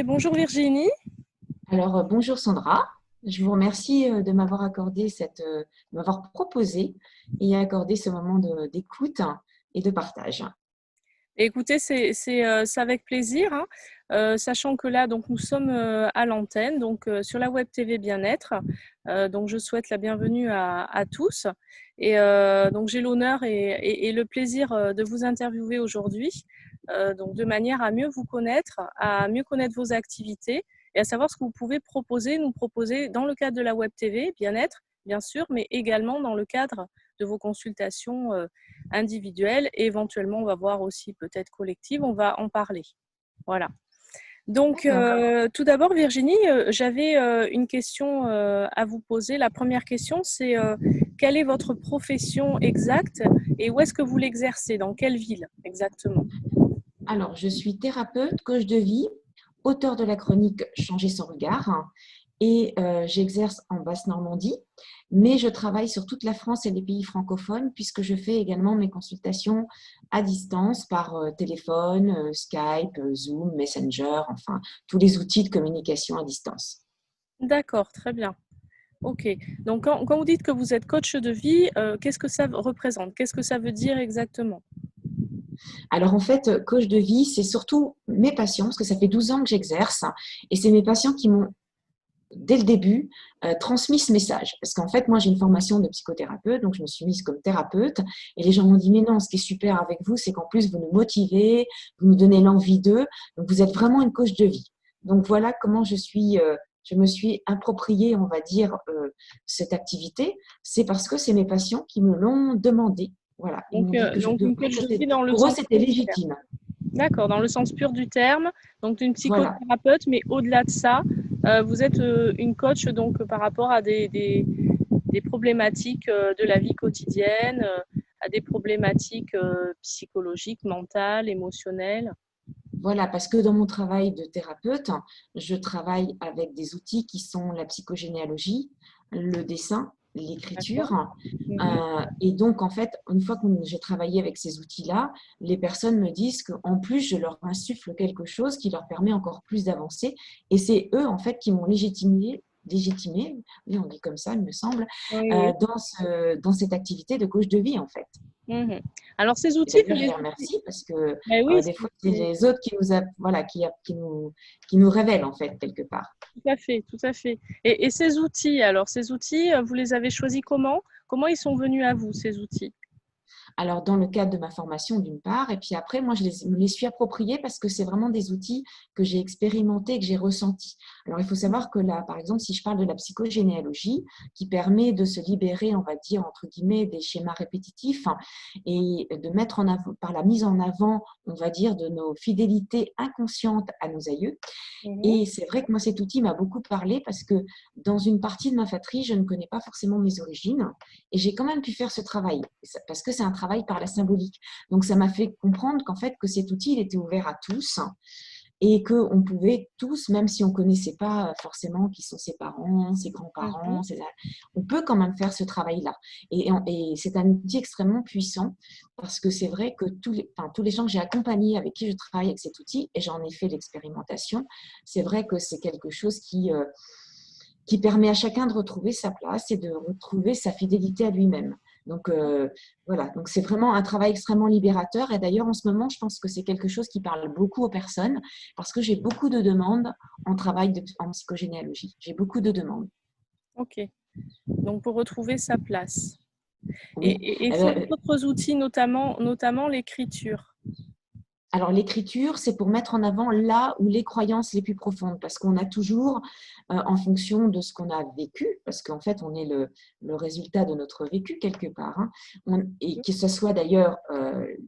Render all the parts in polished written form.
bonjour Virginie. Alors, bonjour Sandra. Je vous remercie de m'avoir accordé de m'avoir proposé et accordé ce moment d'écoute et de partage. Écoutez, c'est avec plaisir, hein. Sachant que là, donc, nous sommes à l'antenne, donc sur la Web TV Bien-être. Donc, je souhaite la bienvenue à tous. Et donc, j'ai l'honneur et le plaisir de vous interviewer aujourd'hui, donc de manière à mieux vous connaître, à mieux connaître vos activités et à savoir ce que vous pouvez nous proposer dans le cadre de la Web TV Bien-être, bien sûr, mais également dans le cadre de vos consultations individuelles et éventuellement on va voir aussi peut-être collectives, on va en parler. Voilà. Donc D'accord. tout d'abord Virginie, j'avais une question à vous poser. La première question c'est quelle est votre profession exacte et où est-ce que vous l'exercez? Dans quelle ville exactement? Alors, je suis thérapeute, coach de vie, auteur de la chronique Changer son regard et j'exerce en Basse-Normandie, mais je travaille sur toute la France et les pays francophones puisque je fais également mes consultations à distance par téléphone, Skype, Zoom, Messenger, enfin tous les outils de communication à distance. D'accord, très bien. Ok. Donc quand vous dites que vous êtes coach de vie, qu'est-ce que ça représente? Qu'est-ce que ça veut dire exactement? Alors en fait, coach de vie, c'est surtout mes patients, parce que ça fait 12 ans que j'exerce, et c'est mes patients qui m'ont, dès le début, transmis ce message. Parce qu'en fait, moi, j'ai une formation de psychothérapeute, donc je me suis mise comme thérapeute, et les gens m'ont dit, mais non, ce qui est super avec vous, c'est qu'en plus, vous nous motivez, vous nous donnez l'envie d'eux, donc vous êtes vraiment une coach de vie. Donc voilà comment je me suis appropriée, on va dire, cette activité. C'est parce que c'est mes patients qui me l'ont demandé. Voilà, ils m'ont dit que je Donc une devrais, coach de vie dans le pour eux, sens c'était pur du terme. légitime. D'accord, dans le sens pur du terme, donc une Voilà. psychothérapeute, mais au-delà de ça, vous êtes une coach donc par rapport à des problématiques de la vie quotidienne, à des problématiques psychologiques, mentales, émotionnelles. Voilà, parce que dans mon travail de thérapeute, je travaille avec des outils qui sont la psychogénéalogie, le dessin, D'accord. l'écriture. Mhm. Et donc, en fait, une fois que j'ai travaillé avec ces outils-là, les personnes me disent qu'en plus, je leur insuffle quelque chose qui leur permet encore plus d'avancer. Et c'est eux, en fait, qui m'ont légitimé, oui, on dit comme ça, il me semble, Oui, oui. dans cette activité de coach de vie, en fait. Mhm. Alors ces Et outils, c'est d'ailleurs, je des les outils. remercie parce que Ben oui, des fois, c'est les autres qui nous, voilà, qui nous révèlent en fait quelque part. tout à fait, tout à fait. Et ces outils, alors ces outils, vous les avez choisis comment? Comment ils sont venus à vous, ces outils? Alors, dans le cadre de ma formation, d'une part, et puis après, moi, me les suis appropriés parce que c'est vraiment des outils que j'ai expérimentés, que j'ai ressentis. Alors, il faut savoir que là, par exemple, si je parle de la psychogénéalogie, qui permet de se libérer, on va dire, entre guillemets, des schémas répétitifs et de mettre en avant, par la mise en avant, on va dire, de nos fidélités inconscientes à nos aïeux. Mhm. Et c'est vrai que moi, cet outil m'a beaucoup parlé parce que dans une partie de ma fratrie, je ne connais pas forcément mes origines et j'ai quand même pu faire ce travail parce que c'est un travail par la symbolique. Donc, ça m'a fait comprendre qu'en fait, que cet outil, il était ouvert à tous et qu'on pouvait tous, même si on ne connaissait pas forcément qui sont ses parents, ses Mhm. grands-parents, on peut quand même faire ce travail-là. Et c'est un outil extrêmement puissant parce que c'est vrai que tous les gens que j'ai accompagnés avec qui je travaille avec cet outil, et j'en ai fait l'expérimentation, c'est vrai que c'est quelque chose qui permet à chacun de retrouver sa place et de retrouver sa fidélité à lui-même. Donc voilà, donc c'est vraiment un travail extrêmement libérateur. Et d'ailleurs, en ce moment, je pense que c'est quelque chose qui parle beaucoup aux personnes parce que j'ai beaucoup de demandes en psychogénéalogie. J'ai beaucoup de demandes. Ok. Donc pour retrouver sa place. Oui. Et Euh, sur euh, d'autres outils, notamment l'écriture. Alors, l'écriture, c'est pour mettre en avant là où les croyances les plus profondes, parce qu'on a toujours, en fonction de ce qu'on a vécu, parce qu'en fait, on est le résultat de notre vécu quelque part, hein, et que ce soit d'ailleurs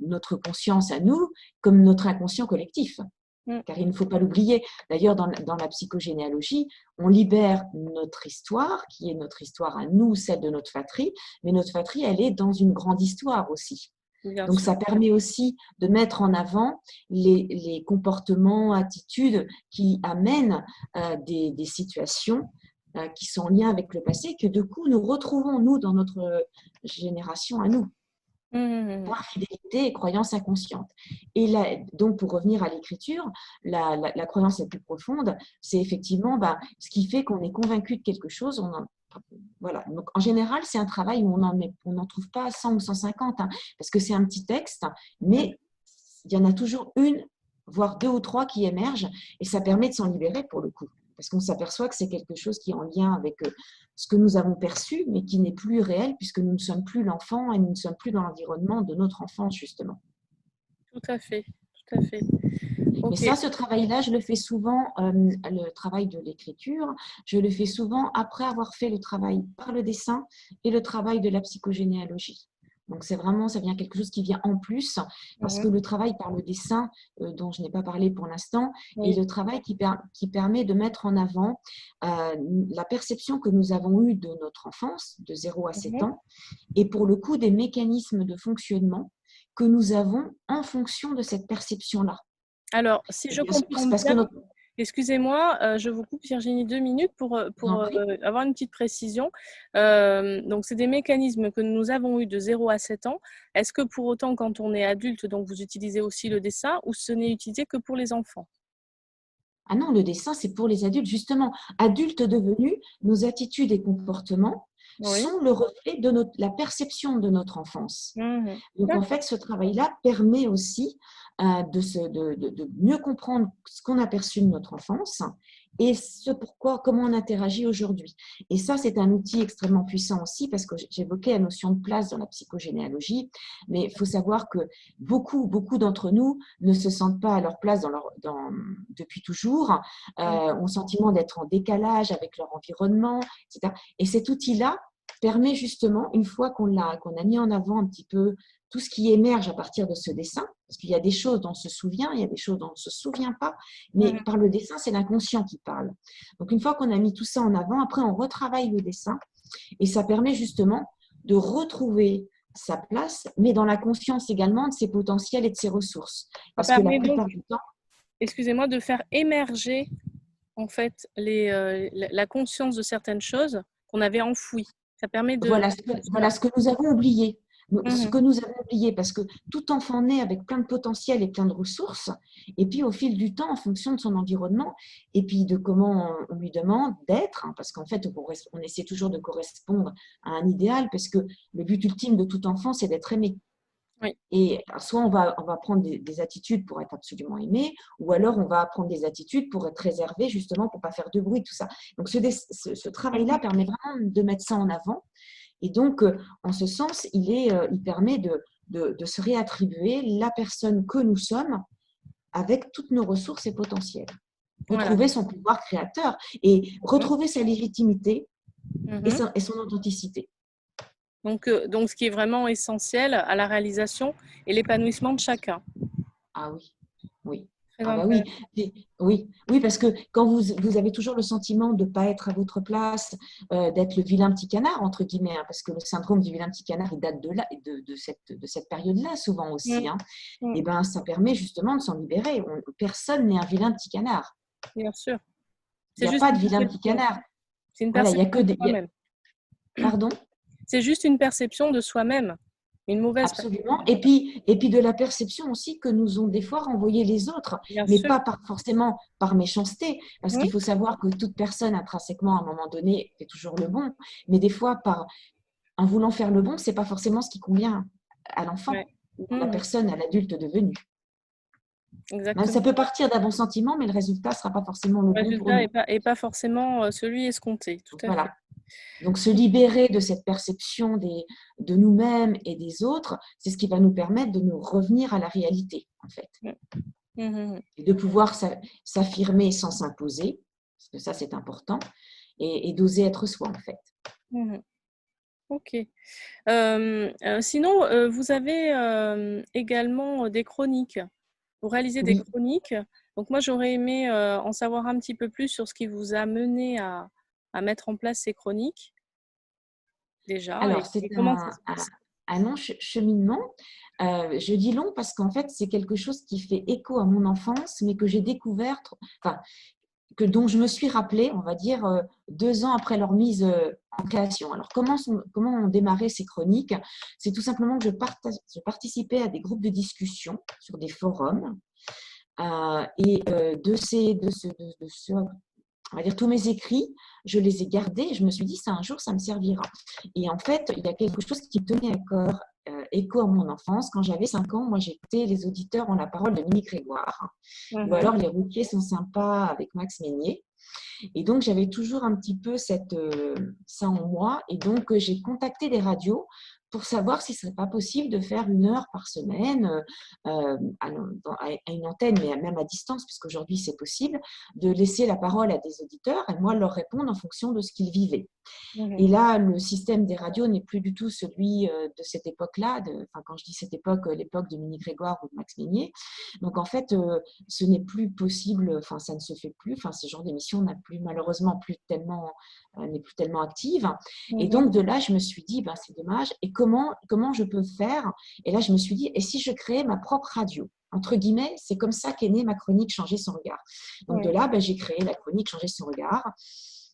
notre conscience à nous, comme notre inconscient collectif, Mm. car il ne faut pas l'oublier. D'ailleurs, dans la psychogénéalogie, on libère notre histoire, qui est notre histoire à nous, celle de notre fratrie, mais notre fratrie, elle est dans une grande histoire aussi. Bien Donc, sûr. ça permet aussi de mettre en avant les comportements, attitudes qui amènent des situations qui sont en lien avec le passé, que de coup, nous retrouvons, nous, dans notre génération à nous. Mhm. par fidélité et croyance inconsciente. Et là, donc, pour revenir à l'écriture, la croyance la plus profonde, c'est effectivement ce qui fait qu'on est convaincu de quelque chose. Voilà. Donc, en général, c'est un travail où on n'en trouve pas 100 ou 150, hein, parce que c'est un petit texte, Mhm. mais il y en a toujours une, voire deux ou trois qui émergent, et ça permet de s'en libérer pour le coup. Parce qu'on s'aperçoit que c'est quelque chose qui est en lien avec ce que nous avons perçu, mais qui n'est plus réel, puisque nous ne sommes plus l'enfant et nous ne sommes plus dans l'environnement de notre enfance, justement. Tout à fait, tout à fait. Mais Ok. ça, ce travail-là, je le fais souvent, le travail de l'écriture, je le fais souvent après avoir fait le travail par le dessin et le travail de la psychogénéalogie. Donc, c'est vraiment, ça vient quelque chose qui vient en plus, parce que Mhm. le travail par le dessin, dont je n'ai pas parlé pour l'instant, est Oui. le travail qui permet de mettre en avant la perception que nous avons eue de notre enfance, de 0 à 7 Mhm. ans, et pour le coup, des mécanismes de fonctionnement que nous avons en fonction de cette perception-là. Alors, si Et je bien sûr, comprends c'est parce que bien, notre… excusez-moi, je vous coupe Virginie 2 minutes Je vous en pour prie. avoir une petite précision. Donc, c'est des mécanismes que nous avons eus de 0 à 7 ans. Est-ce que pour autant, quand on est adulte, donc vous utilisez aussi le dessin ou ce n'est utilisé que pour les enfants? Ah non, le dessin, c'est pour les adultes. Justement, adultes devenus, nos attitudes et comportements Oui. sont le reflet de la perception de notre enfance. Mhm. Donc, en D'accord. fait, ce travail-là permet aussi de mieux comprendre ce qu'on a perçu de notre enfance et comment on interagit aujourd'hui. Et ça, c'est un outil extrêmement puissant aussi parce que j'évoquais la notion de place dans la psychogénéalogie, mais il faut savoir que beaucoup d'entre nous ne se sentent pas à leur place depuis toujours, Mhm. ont le sentiment d'être en décalage avec leur environnement, etc. Et cet outil-là permet justement, une fois qu'on a mis en avant un petit peu tout ce qui émerge à partir de ce dessin, parce qu'il y a des choses dont on se souvient, il y a des choses dont on ne se souvient pas, mais Mhm. par le dessin, c'est l'inconscient qui parle. Donc, une fois qu'on a mis tout ça en avant, après, on retravaille le dessin et ça permet justement de retrouver sa place, mais dans la conscience également de ses potentiels et de ses ressources. Ça Parce que la permet donc, plupart du temps, excusez-moi, de faire émerger en fait la conscience de certaines choses qu'on avait enfouies. Ça permet de… voilà ce que nous avons oublié. Ce Mhm. que nous avons oublié, parce que tout enfant naît avec plein de potentiel et plein de ressources, et puis au fil du temps, en fonction de son environnement, et puis de comment on lui demande d'être, hein, parce qu'en fait, on essaie toujours de correspondre à un idéal, parce que le but ultime de tout enfant, c'est d'être aimé. Oui. Et soit on va prendre des attitudes pour être absolument aimé, ou alors on va prendre des attitudes pour être réservé, justement, pour ne pas faire de bruit, tout ça. Donc, ce travail-là Mhm. permet vraiment de mettre ça en avant. Et donc, en ce sens, il permet de se réattribuer la personne que nous sommes avec toutes nos ressources et potentiels. Voilà. Retrouver son pouvoir créateur et Mhm. retrouver sa légitimité Mhm. et son authenticité. Donc, ce qui est vraiment essentiel à la réalisation et l'épanouissement de chacun. Ah oui, oui. Très Ah bah oui, intéressant. oui, parce que quand vous avez toujours le sentiment de ne pas être à votre place, d'être le vilain petit canard, entre guillemets, hein, parce que le syndrome du vilain petit canard, il date de cette période-là, souvent aussi, Mhm. hein, et Mhm. ben, ça permet justement de s'en libérer. Personne n'est un vilain petit canard. Bien sûr. Il n'y C'est a juste pas de une vilain petit perception. canard. C'est une Voilà, il y a perception que de des… soi-même. Pardon? C'est juste une perception de soi-même. Une mauvaise Absolument. perception. Et puis de la perception aussi que nous ont des fois renvoyé les autres, Bien mais sûr. pas forcément par méchanceté, parce Mhm. qu'il faut savoir que toute personne intrinsèquement, à un moment donné, fait toujours le bon, mais des fois, en voulant faire le bon, c'est pas forcément ce qui convient à l'enfant Ouais. ou à la Mhm. personne, à l'adulte devenu. Ben, ça Exactement. peut partir d'un bon sentiment, mais le résultat ne sera pas forcément le Le bon pour résultat nous. est pas forcément celui escompté. Tout à fait. Voilà. Donc, se libérer de cette perception de nous-mêmes et des autres, c'est ce qui va nous permettre de nous revenir à la réalité, en fait. Mhm. Mhm. Et de pouvoir s'affirmer sans s'imposer, parce que ça, c'est important, et d'oser être soi, en fait. Mhm. Ok. Sinon, vous avez également des chroniques. Vous réalisez des Oui. chroniques. Donc moi, j'aurais aimé en savoir un petit peu plus sur ce qui vous a mené à mettre en place ces chroniques déjà Alors, et comment ça se passe. un long cheminement. Je dis long parce qu'en fait, c'est quelque chose qui fait écho à mon enfance, mais que j'ai découvert, enfin, dont je me suis rappelée, on va dire, 2 ans après leur mise en création. Alors, comment ont démarré ces chroniques? C'est tout simplement que je participais à des groupes de discussion sur des forums. Et on va dire, tous mes écrits, je les ai gardés et je me suis dit, ça, un jour, ça me servira. Et en fait, il y a quelque chose qui me tenait à cœur, écho à mon enfance. Quand j'avais 5 ans, moi, j'écoutais Les auditeurs ont la parole de Mimi Grégoire. Ou Mhm. alors, Les routiers sont sympas avec Max Meignier. Et donc, j'avais toujours un petit peu ça en moi. Et donc, j'ai contacté des radios pour savoir si ce serait pas possible de faire 1 heure par semaine à une antenne, mais même à distance, puisqu'aujourd'hui c'est possible, de laisser la parole à des auditeurs et moi leur répondre en fonction de ce qu'ils vivaient. Mhm. Et là, le système des radios n'est plus du tout celui de cette époque-là. Enfin, quand je dis cette époque, l'époque de Mini Grégoire ou de Max Meignier. Donc, en fait, ce n'est plus possible. Enfin, ça ne se fait plus. Enfin, ce genre d'émission n'a plus, malheureusement, n'est plus tellement active. Et Mhm. donc, de là, je me suis dit, ben, c'est dommage. Et comment je peux faire? Et là, je me suis dit, et si je créais ma propre radio? Entre guillemets, c'est comme ça qu'est née ma chronique Changer son regard. Donc, de Oui. là, ben, j'ai créé la chronique Changer son regard.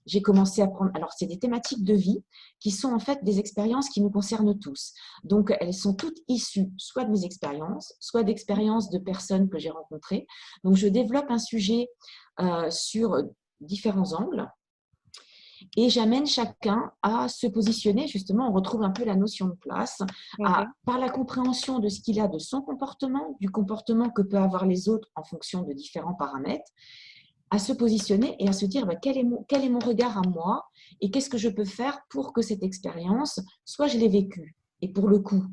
J'ai commencé à prendre. Alors, c'est des thématiques de vie qui sont en fait des expériences qui nous concernent tous. Donc, elles sont toutes issues soit de mes expériences, soit d'expériences de personnes que j'ai rencontrées. Donc, je développe un sujet sur différents angles et j'amène chacun à se positionner. Justement, on retrouve un peu la notion de place Mhm. par la compréhension de ce qu'il a de son comportement, du comportement que peuvent avoir les autres en fonction de différents paramètres, à se positionner et à se dire quel est mon regard à moi et qu'est-ce que je peux faire pour que cette expérience, soit je l'ai vécue et pour le coup,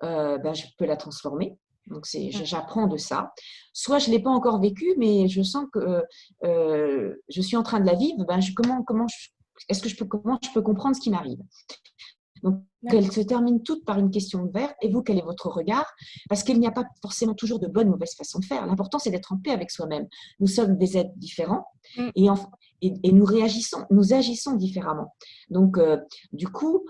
je peux la transformer. Donc, j'apprends de ça. Soit je ne l'ai pas encore vécue, mais je sens que je suis en train de la vivre. Comment je peux comprendre ce qui m'arrive? Donc, elles se terminent toutes par une question ouverte. Et vous, quel est votre regard? Parce qu'il n'y a pas forcément toujours de bonne ou mauvaise façon de faire. L'important, c'est d'être en paix avec soi-même. Nous sommes des êtres différents Mhm. et nous agissons différemment. Donc, du coup,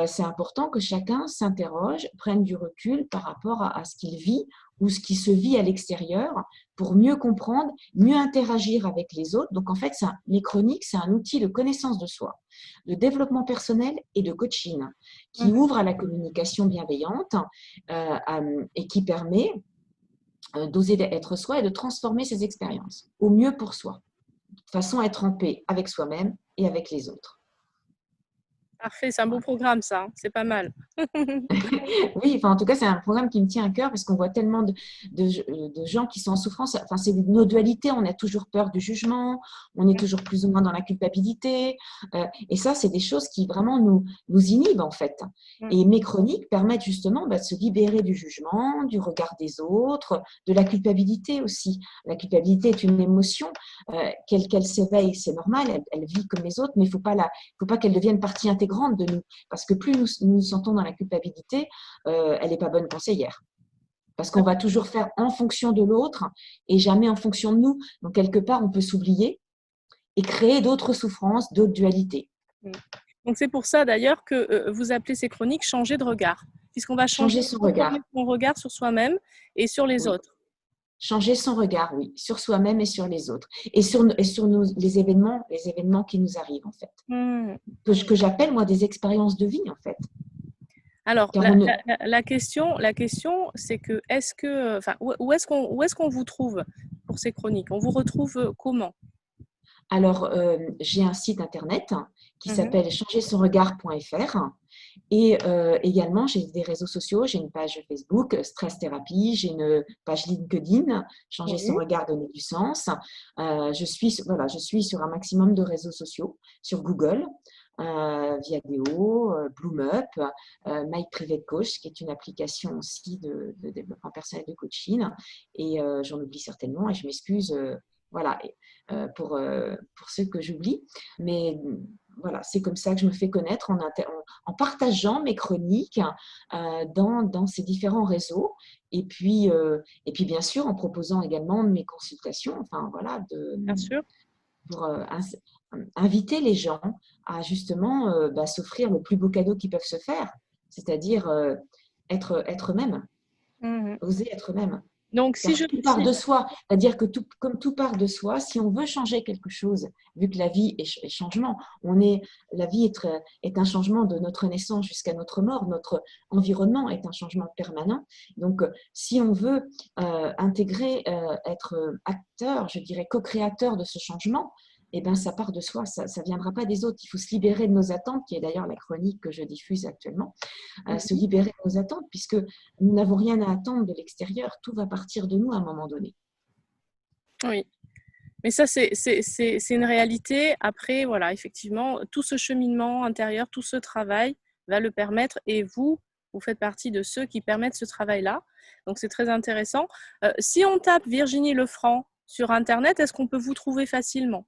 c'est important que chacun s'interroge, prenne du recul par rapport à ce qu'il vit ou ce qui se vit à l'extérieur pour mieux comprendre, mieux interagir avec les autres. Donc, en fait, les chroniques, c'est un outil de connaissance de soi, de développement personnel et de coaching qui Mhm. ouvre à la communication bienveillante et qui permet d'oser être soi et de transformer ses expériences au mieux pour soi, de façon à être en paix avec soi-même et avec les autres. Parfait, c'est un beau programme ça, hein. C'est pas mal. Oui, enfin, en tout cas, c'est un programme qui me tient à cœur parce qu'on voit tellement de gens qui sont en souffrance. Enfin, c'est nos dualités. On a toujours peur du jugement, on est toujours plus ou moins dans la culpabilité. Et ça, c'est des choses qui vraiment nous inhibent, en fait. Mhm. Et mes chroniques permettent justement de se libérer du jugement, du regard des autres, de la culpabilité aussi. La culpabilité est une émotion. Qu'elle s'éveille, c'est normal, elle vit comme les autres, mais il ne faut pas qu'elle devienne partie intégrante de nous. Parce que plus nous sentons dans la culpabilité, elle n'est pas bonne conseillère. Parce qu'on va toujours faire en fonction de l'autre et jamais en fonction de nous. Donc, quelque part, on peut s'oublier et créer d'autres souffrances, d'autres dualités. Mhm. Donc c'est pour ça d'ailleurs que vous appelez ces chroniques changer de regard, puisqu'on va changer, Changer son transformer regard. son regard sur soi-même et sur les Oui. autres. Changer son regard, oui, sur soi-même et sur les autres. Et sur les événements qui nous arrivent, en fait. Mhm. Que j'appelle, moi, des expériences de vie, en fait. Alors, Car on ne, la question, c'est que, enfin, où est-ce qu'on vous trouve pour ces chroniques? On vous retrouve comment? Alors, j'ai un site internet qui Mhm. s'appelle changersonregard.fr et également, j'ai des réseaux sociaux. J'ai une page Facebook, Stress Thérapie, j'ai une page LinkedIn, Changer son Oui. regard, donner du sens. Je suis sur un maximum de réseaux sociaux, sur Google, Viadeo, BloomUp, My Private Coach, qui est une application aussi de développement personnel de coaching. Et j'en oublie certainement et je m'excuse. Voilà, pour ceux que j'oublie. Mais voilà, c'est comme ça que je me fais connaître en partageant mes chroniques dans ces différents réseaux. Et puis, bien sûr, en proposant également mes consultations, enfin voilà, Bien sûr. pour inviter les gens à justement s'offrir le plus beau cadeau qu'ils peuvent se faire, c'est-à-dire être eux-mêmes, Mhm. oser être eux-mêmes. Donc, si Car je… tout part de soi. C'est-à-dire que comme tout part de soi, si on veut changer quelque chose, vu que la vie est changement, la vie est un changement de notre naissance jusqu'à notre mort, notre environnement est un changement permanent. Donc, si on veut intégrer, être acteur, je dirais co-créateur de ce changement, eh ben, ça part de soi, ça ne viendra pas des autres. Il faut se libérer de nos attentes, qui est d'ailleurs la chronique que je diffuse actuellement, se libérer de nos attentes, puisque nous n'avons rien à attendre de l'extérieur, tout va partir de nous à un moment donné. Oui. Mais ça, c'est une réalité. Après, voilà, effectivement, tout ce cheminement intérieur, tout ce travail va le permettre. Et vous faites partie de ceux qui permettent ce travail-là. Donc, c'est très intéressant. Si on tape Virginie Lefranc sur Internet, est-ce qu'on peut vous trouver facilement?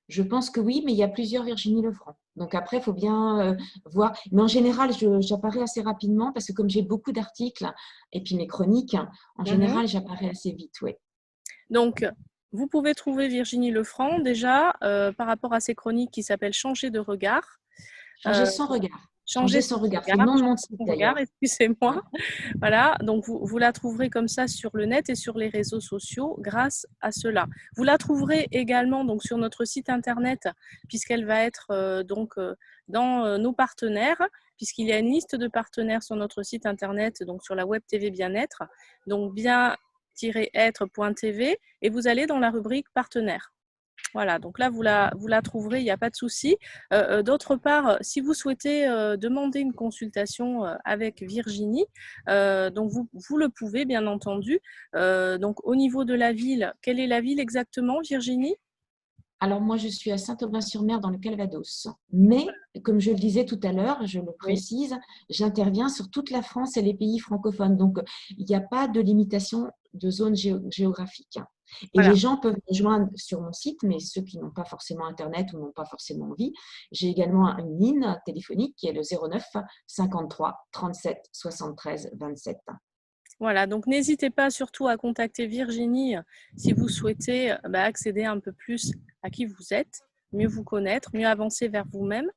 Je pense que oui, mais il y a plusieurs Virginie Lefranc. Donc après, il faut bien voir. Mais en général, j'apparais assez rapidement parce que comme j'ai beaucoup d'articles et puis mes chroniques, en général, j'apparais assez vite, oui. Donc, vous pouvez trouver Virginie Lefranc déjà par rapport à ses chroniques qui s'appellent Changer de regard. Changer son regard. Changer Changer son son regard. C'est le regard, nom de mon changer site son regard, d'ailleurs. excusez-moi. Ouais. Voilà, donc vous la trouverez comme ça sur le net et sur les réseaux sociaux grâce à cela. Vous la trouverez également donc sur notre site internet puisqu'elle va être dans nos partenaires, puisqu'il y a une liste de partenaires sur notre site internet, donc sur la web TV Bien-être, donc bien-être.tv, et vous allez dans la rubrique partenaires. Voilà, donc là, vous la trouverez, il n'y a pas de souci. D'autre part, si vous souhaitez demander une consultation avec Virginie, donc vous le pouvez, bien entendu. Donc, au niveau de la ville, quelle est la ville exactement, Virginie? Alors moi, je suis à Saint-Aubin-sur-Mer dans le Calvados. Mais, comme je le disais tout à l'heure, je le Oui. précise, j'interviens sur toute la France et les pays francophones. Donc, il n'y a pas de limitation de zone géographique. Et Voilà. les gens peuvent me joindre sur mon site, mais ceux qui n'ont pas forcément Internet ou n'ont pas forcément envie, j'ai également une ligne téléphonique qui est le 09 53 37 73 27. Voilà, donc n'hésitez pas surtout à contacter Virginie si vous souhaitez accéder un peu plus à qui vous êtes, mieux vous connaître, mieux avancer vers vous-même.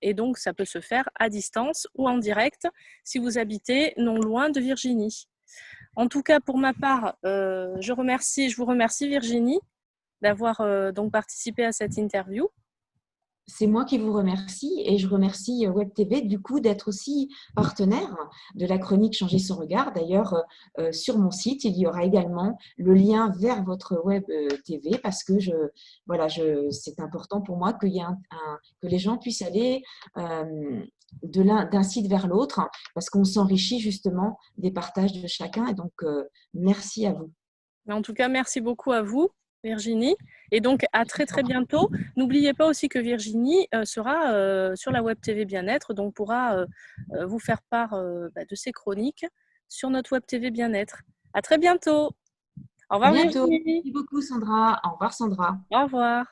Et donc, ça peut se faire à distance ou en direct si vous habitez non loin de Virginie. En tout cas, pour ma part, je vous remercie Virginie d'avoir donc participé à cette interview. C'est moi qui vous remercie et je remercie Web TV du coup d'être aussi partenaire de la chronique Changer son regard. D'ailleurs, sur mon site, il y aura également le lien vers votre Web TV parce que c'est important pour moi que les gens puissent aller d'un site vers l'autre parce qu'on s'enrichit justement des partages de chacun. Et donc, merci à vous. Mais en tout cas, merci beaucoup à vous, Virginie. Et donc, à très, très bientôt. N'oubliez pas aussi que Virginie sera sur la Web TV Bien-être, donc pourra vous faire part de ses chroniques sur notre Web TV Bien-être. À très bientôt. Au À revoir, bientôt. Virginie. Merci beaucoup, Sandra. Au revoir, Sandra. Au revoir.